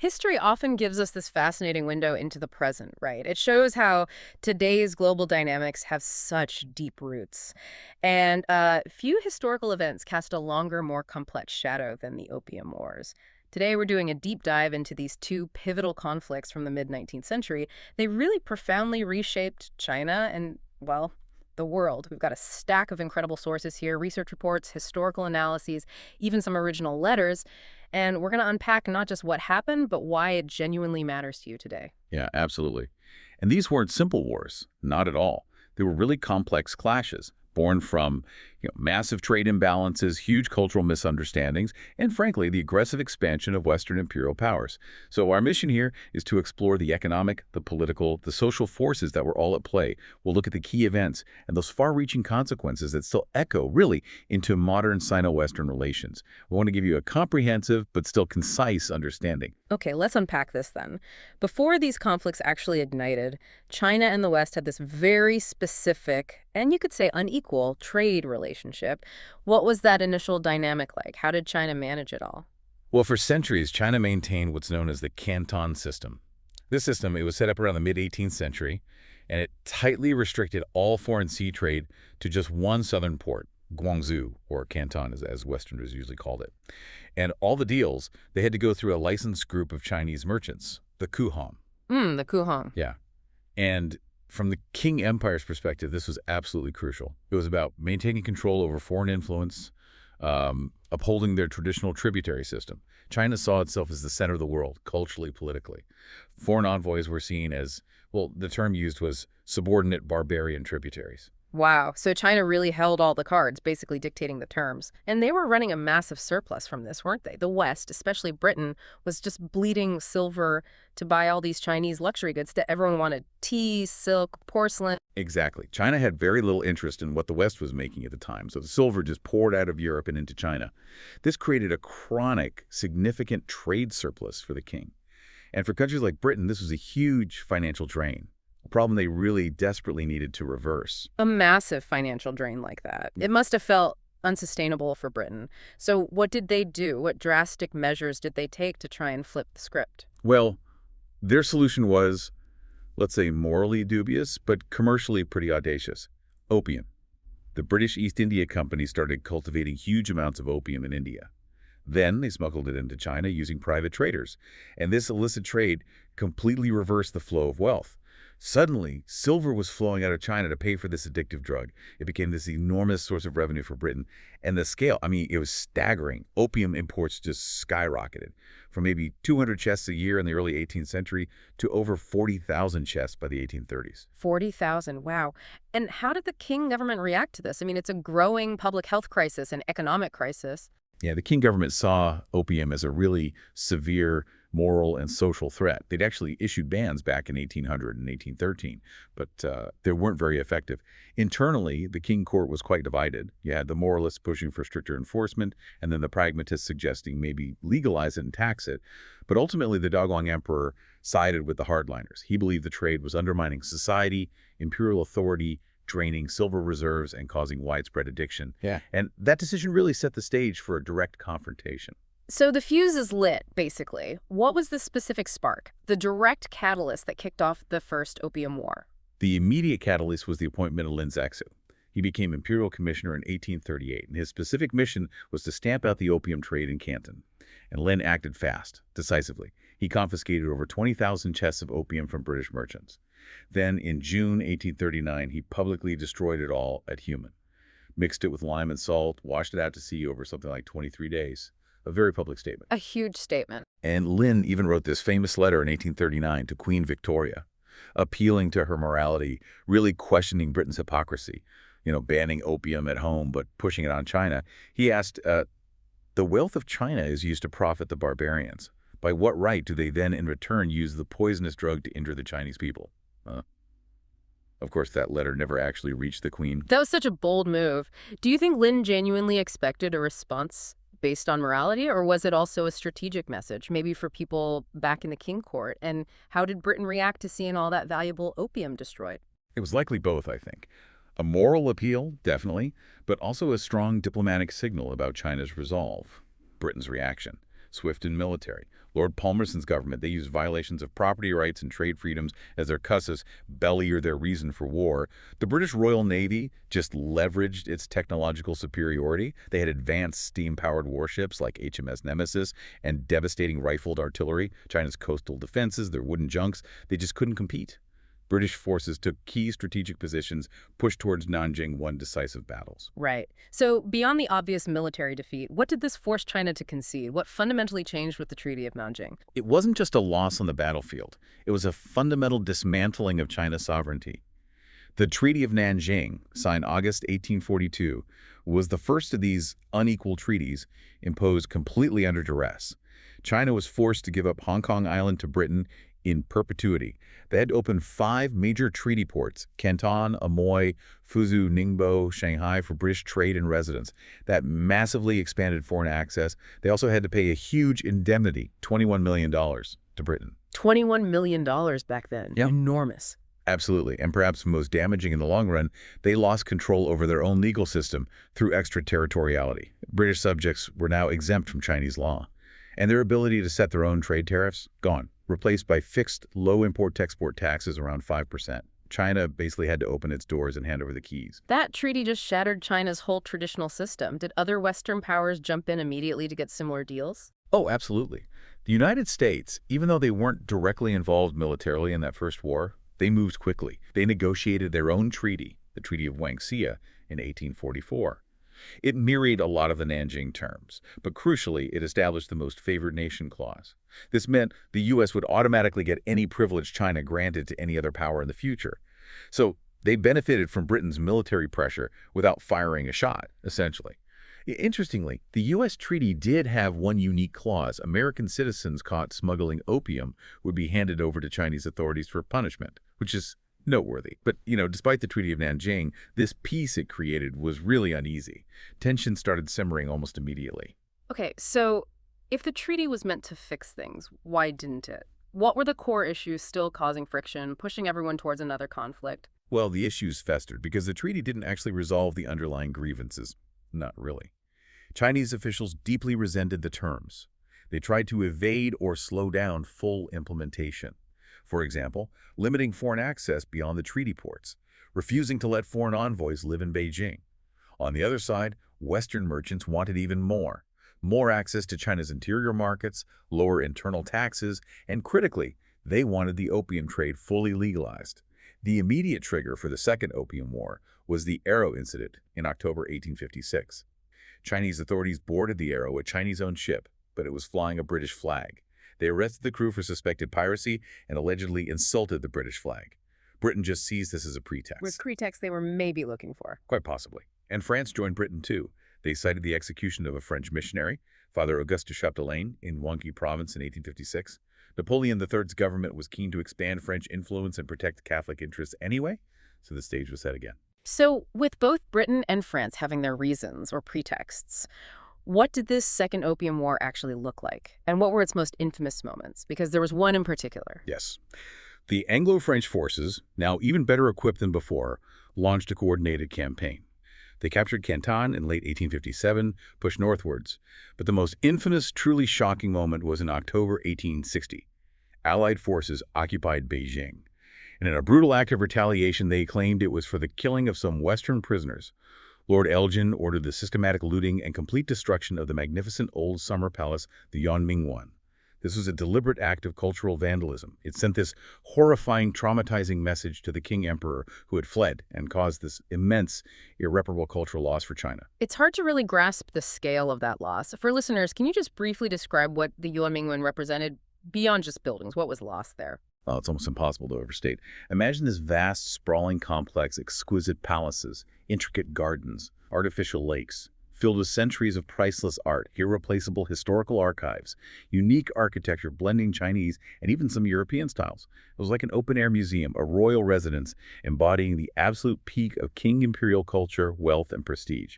History often gives us this fascinating window into the present, right? It shows how today's global dynamics have such deep roots. And few historical events cast a longer, more complex shadow than the Opium Wars. Today, we're doing a deep dive into these two pivotal conflicts from the mid-19th century. They really profoundly reshaped China and, well, the world. We've got a stack of incredible sources here, research reports, historical analyses, even some original letters. And we're going to unpack not just what happened, but why it genuinely matters to you today. Yeah, absolutely. And these weren't simple wars, not at all. They were really complex clashes, born from massive trade imbalances, huge cultural misunderstandings, and frankly, the aggressive expansion of Western imperial powers. So our mission here is to explore the economic, the political, the social forces that were all at play. We'll look at the key events and those far-reaching consequences that still echo, really, into modern Sino-Western relations. We want to give you a comprehensive but still concise understanding. Okay, let's unpack this then. Before these conflicts actually ignited, China and the West had this very specific, and you could say unequal, trade relationship. What was that initial dynamic like? How did China manage it all? Well, for centuries, China maintained what's known as the Canton System. This system, it was set up around the mid-18th century, and it tightly restricted all foreign sea trade to just one southern port, Guangzhou, or Canton as Westerners usually called it. And all the deals, they had to go through a licensed group of Chinese merchants, the Kuhong. The Kuhong. Yeah. And from the Qing Empire's perspective, this was absolutely crucial. It was about maintaining control over foreign influence, upholding their traditional tributary system. China saw itself as the center of the world, culturally, politically. Foreign envoys were seen as, well, the term used was subordinate barbarian tributaries. Wow. So China really held all the cards, basically dictating the terms. And they were running a massive surplus from this, weren't they? The West, especially Britain, was just bleeding silver to buy all these Chinese luxury goods that everyone wanted: tea, silk, porcelain. Exactly. China had very little interest in what the West was making at the time, so the silver just poured out of Europe and into China. This created a chronic, significant trade surplus for the king. And for countries like Britain, this was a huge financial drain, a problem they really desperately needed to reverse. A massive financial drain like that. It must have felt unsustainable for Britain. So what did they do? What drastic measures did they take to try and flip the script? Well, their solution was, let's say, morally dubious, but commercially pretty audacious. Opium. The British East India Company started cultivating huge amounts of opium in India. Then they smuggled it into China using private traders. And this illicit trade completely reversed the flow of wealth. Suddenly, silver was flowing out of China to pay for this addictive drug. It became this enormous source of revenue for Britain. And the scale, I mean, it was staggering. Opium imports just skyrocketed from maybe 200 chests a year in the early 18th century to over 40,000 chests by the 1830s. 40,000, wow. And how did the Qing government react to this? I mean, it's a growing public health crisis and economic crisis. Yeah, the Qing government saw opium as a really severe moral and social threat. They'd actually issued bans back in 1800 and 1813, but they weren't very effective. Internally, the Qing court was quite divided. You had the moralists pushing for stricter enforcement, and then the pragmatists suggesting maybe legalize it and tax it. But ultimately, the Daguang emperor sided with the hardliners. He believed the trade was undermining society, imperial authority, draining silver reserves, and causing widespread addiction. Yeah. And that decision really set the stage for a direct confrontation. So the fuse is lit, basically. What was the specific spark, the direct catalyst that kicked off the First Opium War? The immediate catalyst was the appointment of Lin Zexu. He became imperial commissioner in 1838, and his specific mission was to stamp out the opium trade in Canton. And Lin acted fast, decisively. He confiscated over 20,000 chests of opium from British merchants. Then, in June 1839, he publicly destroyed it all at Humen, mixed it with lime and salt, washed it out to sea over something like 23 days. A very public statement. A huge statement. And Lin even wrote this famous letter in 1839 to Queen Victoria, appealing to her morality, really questioning Britain's hypocrisy, banning opium at home but pushing it on China. He asked, the wealth of China is used to profit the barbarians. By what right do they then in return use the poisonous drug to injure the Chinese people? Of course, that letter never actually reached the Queen. That was such a bold move. Do you think Lin genuinely expected a response based on morality, or was it also a strategic message, maybe for people back in the King court? And how did Britain react to seeing all that valuable opium destroyed? It was likely both, I think. A moral appeal, definitely, but also a strong diplomatic signal about China's resolve. Britain's reaction, swift and military, Lord Palmerston's government, they used violations of property rights and trade freedoms as their casus belli, or their reason for war. The British Royal Navy just leveraged its technological superiority. They had advanced steam-powered warships like HMS Nemesis and devastating rifled artillery. China's coastal defenses, their wooden junks, they just couldn't compete. British forces took key strategic positions, pushed towards Nanjing, won decisive battles. Right. So beyond the obvious military defeat, what did this force China to concede? What fundamentally changed with the Treaty of Nanjing? It wasn't just a loss on the battlefield. It was a fundamental dismantling of China's sovereignty. The Treaty of Nanjing, signed August 1842, was the first of these unequal treaties imposed completely under duress. China was forced to give up Hong Kong Island to Britain in perpetuity. They had to open 5 major treaty ports, Canton, Amoy, Fuzhou, Ningbo, Shanghai, for British trade and residence. That massively expanded foreign access. They also had to pay a huge indemnity, $21 million, to Britain. $21 million back then. Yeah. Enormous. Absolutely. And perhaps most damaging in the long run, they lost control over their own legal system through extraterritoriality. British subjects were now exempt from Chinese law. And their ability to set their own trade tariffs, gone, replaced by fixed low import-export taxes around 5%. China basically had to open its doors and hand over the keys. That treaty just shattered China's whole traditional system. Did other Western powers jump in immediately to get similar deals? Oh, absolutely. The United States, even though they weren't directly involved militarily in that first war, they moved quickly. They negotiated their own treaty, the Treaty of Wangxia, in 1844. It mirrored a lot of the Nanjing terms, but crucially, it established the most favored nation clause. This meant the U.S. would automatically get any privilege China granted to any other power in the future. So they benefited from Britain's military pressure without firing a shot, essentially. Interestingly, the U.S. treaty did have one unique clause. American citizens caught smuggling opium would be handed over to Chinese authorities for punishment, which is noteworthy. But, despite the Treaty of Nanjing, this peace it created was really uneasy. Tension started simmering almost immediately. Okay, so if the treaty was meant to fix things, why didn't it? What were the core issues still causing friction, pushing everyone towards another conflict? Well, the issues festered because the treaty didn't actually resolve the underlying grievances. Not really. Chinese officials deeply resented the terms. They tried to evade or slow down full implementation. For example, limiting foreign access beyond the treaty ports, refusing to let foreign envoys live in Beijing. On the other side, Western merchants wanted even more access to China's interior markets, lower internal taxes, and critically, they wanted the opium trade fully legalized. The immediate trigger for the Second Opium War was the Arrow incident in October 1856. Chinese authorities boarded the Arrow, a Chinese-owned ship, but it was flying a British flag. They arrested the crew for suspected piracy and allegedly insulted the British flag. Britain just seized this as a pretext. With pretext they were maybe looking for. Quite possibly. And France joined Britain too. They cited the execution of a French missionary, Father Auguste de Chapdelaine, in Huangqi province in 1856. Napoleon III's government was keen to expand French influence and protect Catholic interests anyway, so the stage was set again. So, with both Britain and France having their reasons or pretexts, what did this Second Opium War actually look like? And what were its most infamous moments? Because there was one in particular. Yes. The Anglo-French forces, now even better equipped than before, launched a coordinated campaign. They captured Canton in late 1857, pushed northwards. But the most infamous, truly shocking moment was in October 1860. Allied forces occupied Beijing. And in a brutal act of retaliation, they claimed it was for the killing of some Western prisoners. Lord Elgin ordered the systematic looting and complete destruction of the magnificent old summer palace, the Yonming One. This was a deliberate act of cultural vandalism. It sent this horrifying, traumatizing message to the King Emperor who had fled and caused this immense, irreparable cultural loss for China. It's hard to really grasp the scale of that loss. For listeners, can you just briefly describe what the Yonming One represented beyond just buildings? What was lost there? Oh, it's almost impossible to overstate. Imagine this vast, sprawling complex, exquisite palaces, intricate gardens, artificial lakes, filled with centuries of priceless art, irreplaceable historical archives, unique architecture blending Chinese and even some European styles. It was like an open-air museum, a royal residence embodying the absolute peak of King imperial culture, wealth, and prestige.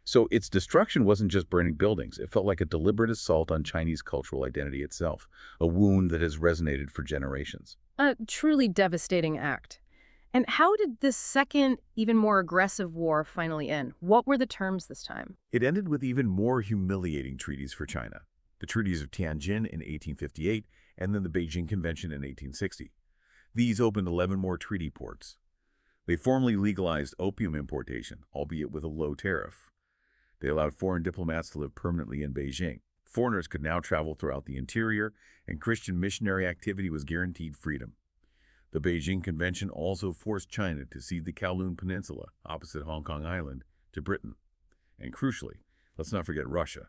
So its destruction wasn't just burning buildings. It felt like a deliberate assault on Chinese cultural identity itself, a wound that has resonated for generations. A truly devastating act. And how did this second, even more aggressive war finally end? What were the terms this time? It ended with even more humiliating treaties for China. the Treaties of Tianjin in 1858, and then the Beijing Convention in 1860. These opened 11 more treaty ports. They formally legalized opium importation, albeit with a low tariff. They allowed foreign diplomats to live permanently in Beijing. Foreigners could now travel throughout the interior, and Christian missionary activity was guaranteed freedom. The Beijing Convention also forced China to cede the Kowloon Peninsula, opposite Hong Kong Island, to Britain. And crucially, let's not forget Russia.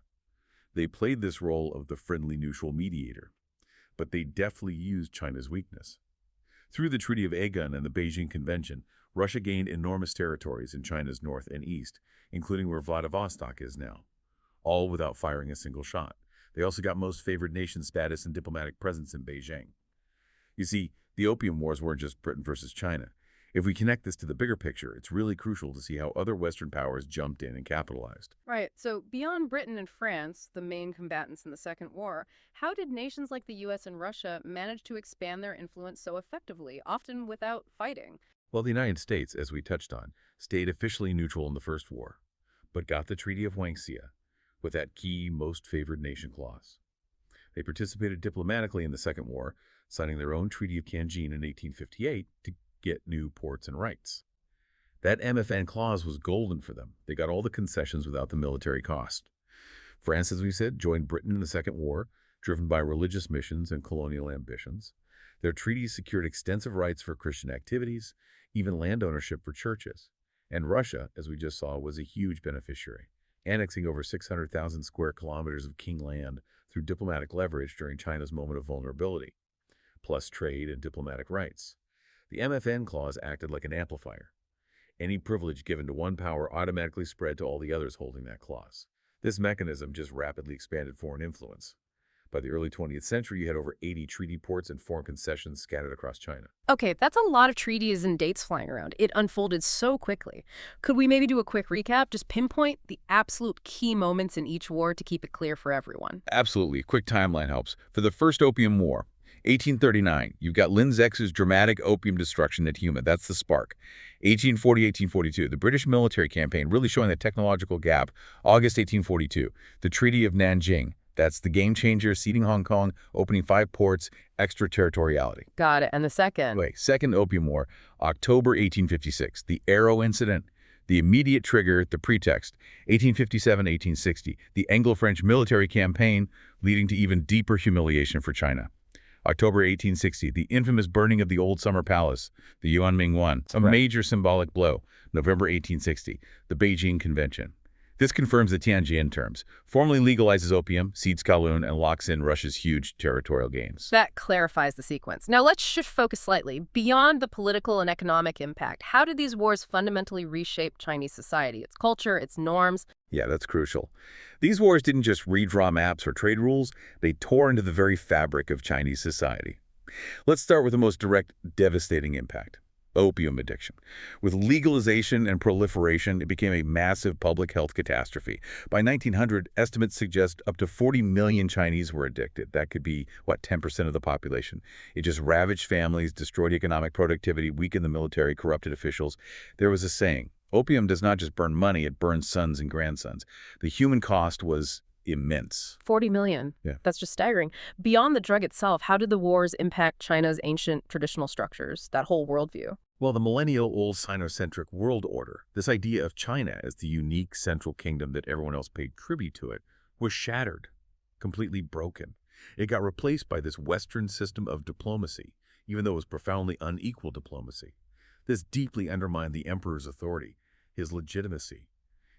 They played this role of the friendly neutral mediator, but they deftly used China's weakness. Through the Treaty of Nanjing and the Beijing Convention, Russia gained enormous territories in China's north and east, including where Vladivostok is now, all without firing a single shot. They also got most favored nation status and diplomatic presence in Beijing. You see, the Opium Wars weren't just Britain versus China. If we connect this to the bigger picture, it's really crucial to see how other Western powers jumped in and capitalized. Right. So beyond Britain and France, the main combatants in the Second War, how did nations like the U.S. and Russia manage to expand their influence so effectively, often without fighting? Well, the United States, as we touched on, stayed officially neutral in the First War, but got the Treaty of Nanjing with that key most favored nation clause. They participated diplomatically in the Second War, signing their own Treaty of Nanjing in 1858 to get new ports and rights. That MFN clause was golden for them. They got all the concessions without the military cost. France, as we said, joined Britain in the Second War, driven by religious missions and colonial ambitions. Their treaties secured extensive rights for Christian activities, even land ownership for churches. And Russia, as we just saw, was a huge beneficiary, annexing over 600,000 square kilometers of king land through diplomatic leverage during China's moment of vulnerability, plus trade and diplomatic rights. The MFN clause acted like an amplifier. Any privilege given to one power automatically spread to all the others holding that clause. This mechanism just rapidly expanded foreign influence. By the early 20th century, you had over 80 treaty ports and foreign concessions scattered across China. Okay, that's a lot of treaties and dates flying around. It unfolded so quickly. Could we maybe do a quick recap? Just pinpoint the absolute key moments in each war to keep it clear for everyone. Absolutely. A quick timeline helps. For the First Opium War, 1839, you've got Lin Zexu's dramatic opium destruction at Humen. That's the spark. 1840-1842, the British military campaign really showing the technological gap. August 1842, the Treaty of Nanjing. That's the game changer, ceding Hong Kong, opening 5 ports, extraterritoriality. Got it. And the second? Wait, Second Opium War, October 1856, the Arrow Incident. The immediate trigger, the pretext, 1857-1860, the Anglo-French military campaign leading to even deeper humiliation for China. October 1860, the infamous burning of the Old Summer Palace, the Yuanming One, a major symbolic blow. November 1860, the Beijing Convention. This confirms the Tianjin terms, formally legalizes opium, cedes Kowloon, and locks in Russia's huge territorial gains. That clarifies the sequence. Now let's shift focus slightly. Beyond the political and economic impact, how did these wars fundamentally reshape Chinese society, its culture, its norms? Yeah, that's crucial. These wars didn't just redraw maps or trade rules, they tore into the very fabric of Chinese society. Let's start with the most direct, devastating impact. Opium addiction. With legalization and proliferation, it became a massive public health catastrophe. By 1900, estimates suggest up to 40 million Chinese were addicted. That could be, 10% of the population. It just ravaged families, destroyed economic productivity, weakened the military, corrupted officials. There was a saying, opium does not just burn money, it burns sons and grandsons. The human cost was immense. 40 million. Yeah. That's just staggering. Beyond the drug itself, how did the wars impact China's ancient traditional structures, that whole worldview? Well, the millennial-old Sinocentric world order, this idea of China as the unique central kingdom that everyone else paid tribute to it, was shattered, completely broken. It got replaced by this Western system of diplomacy, even though it was profoundly unequal diplomacy. This deeply undermined the emperor's authority, his legitimacy.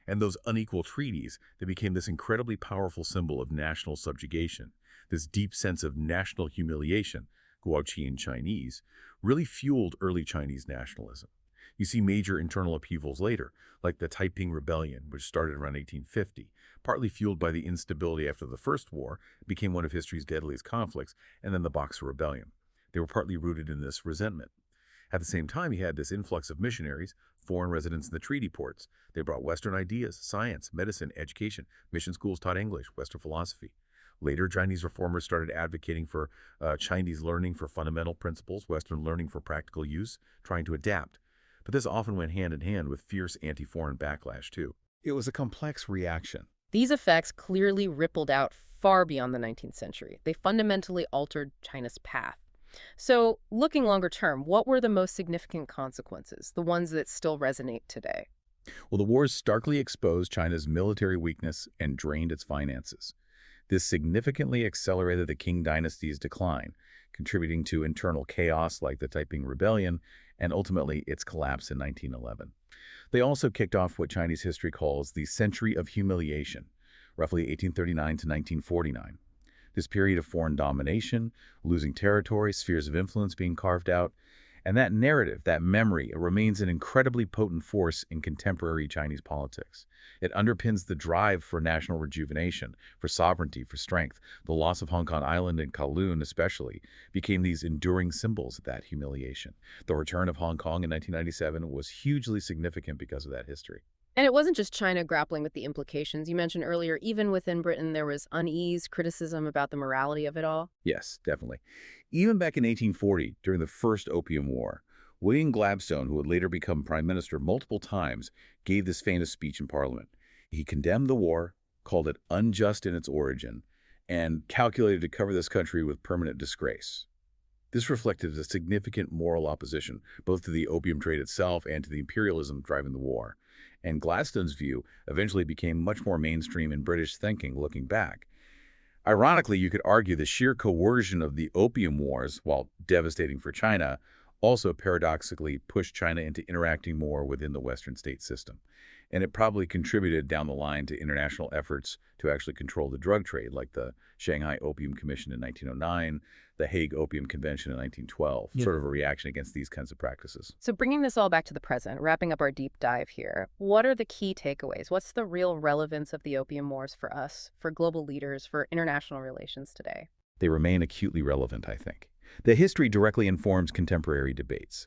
And those unequal treaties that became this incredibly powerful symbol of national subjugation, this deep sense of national humiliation, Guoqi in Chinese, really fueled early Chinese nationalism. You see major internal upheavals later, like the Taiping Rebellion, which started around 1850, partly fueled by the instability after the First War, became one of history's deadliest conflicts, and then the Boxer Rebellion. They were partly rooted in this resentment. At the same time, you had this influx of missionaries, foreign residents in the treaty ports. They brought Western ideas, science, medicine, education. Mission schools taught English, Western philosophy. Later, Chinese reformers started advocating for Chinese learning for fundamental principles, Western learning for practical use, trying to adapt. But this often went hand in hand with fierce anti-foreign backlash, too. It was a complex reaction. These effects clearly rippled out far beyond the 19th century. They fundamentally altered China's path. So, looking longer term, what were the most significant consequences, the ones that still resonate today? Well, the wars starkly exposed China's military weakness and drained its finances. This significantly accelerated the Qing dynasty's decline, contributing to internal chaos like the Taiping Rebellion and ultimately its collapse in 1911. They also kicked off what Chinese history calls the Century of Humiliation, roughly 1839 to 1949. This period of foreign domination, losing territory, spheres of influence being carved out, and that narrative, that memory, remains an incredibly potent force in contemporary Chinese politics. It underpins the drive for national rejuvenation, for sovereignty, for strength. The loss of Hong Kong Island and Kowloon especially became these enduring symbols of that humiliation. The return of Hong Kong in 1997 was hugely significant because of that history. And it wasn't just China grappling with the implications. You mentioned earlier, even within Britain, there was unease, criticism about the morality of it all. Yes, definitely. Even back in 1840, during the First Opium War, William Gladstone, who would later become prime minister multiple times, gave this famous speech in Parliament. He condemned the war, called it unjust in its origin, and calculated to cover this country with permanent disgrace. This reflected a significant moral opposition, both to the opium trade itself and to the imperialism driving the war. And Gladstone's view eventually became much more mainstream in British thinking looking back. Ironically, you could argue the sheer coercion of the Opium Wars, while devastating for China, also paradoxically pushed China into interacting more within the Western state system. And it probably contributed down the line to international efforts to actually control the drug trade, like the Shanghai Opium Commission in 1909, the Hague Opium Convention in 1912, sort of a reaction against these kinds of practices. So, bringing this all back to the present, wrapping up our deep dive here, what are the key takeaways? What's the real relevance of the Opium Wars for us, for global leaders, for international relations today? They remain acutely relevant, I think. The history directly informs contemporary debates.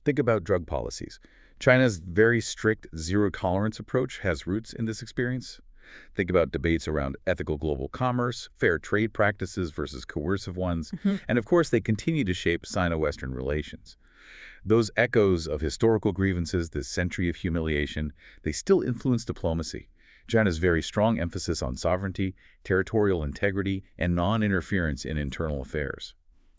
Think about drug policies. China's very strict zero-tolerance approach has roots in this experience. Think about debates around ethical global commerce, fair trade practices versus coercive ones, and of course they continue to shape Sino-Western relations. Those echoes of historical grievances, this century of humiliation, they still influence diplomacy. China's very strong emphasis on sovereignty, territorial integrity, and non-interference in internal affairs.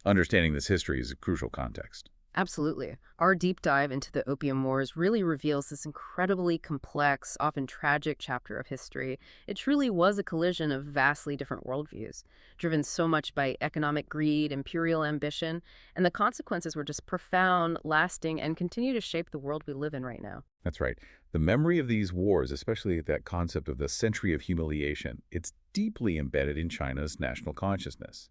Understanding this history is a crucial context. Absolutely. Our deep dive into the Opium Wars really reveals this incredibly complex, often tragic chapter of history. It truly was a collision of vastly different worldviews, driven so much by economic greed, imperial ambition, and the consequences were just profound, lasting, and continue to shape the world we live in right now. That's right. The memory of these wars, especially that concept of the century of humiliation, it's deeply embedded in China's national consciousness.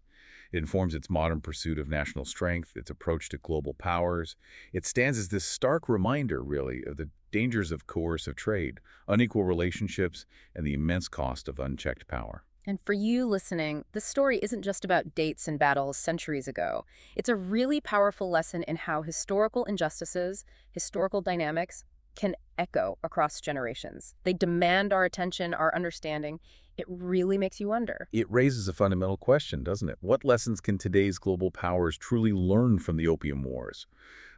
It informs its modern pursuit of national strength, its approach to global powers. It stands as this stark reminder, really, of the dangers of coercive trade, unequal relationships, and the immense cost of unchecked power. And for you listening, this story isn't just about dates and battles centuries ago. It's a really powerful lesson in how historical injustices, historical dynamics, can echo across generations. They demand our attention, our understanding. It really makes you wonder. It raises a fundamental question, doesn't it? What lessons can today's global powers truly learn from the Opium Wars?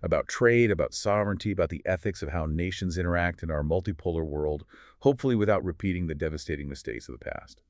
About trade, about sovereignty, about the ethics of how nations interact in our multipolar world, hopefully without repeating the devastating mistakes of the past.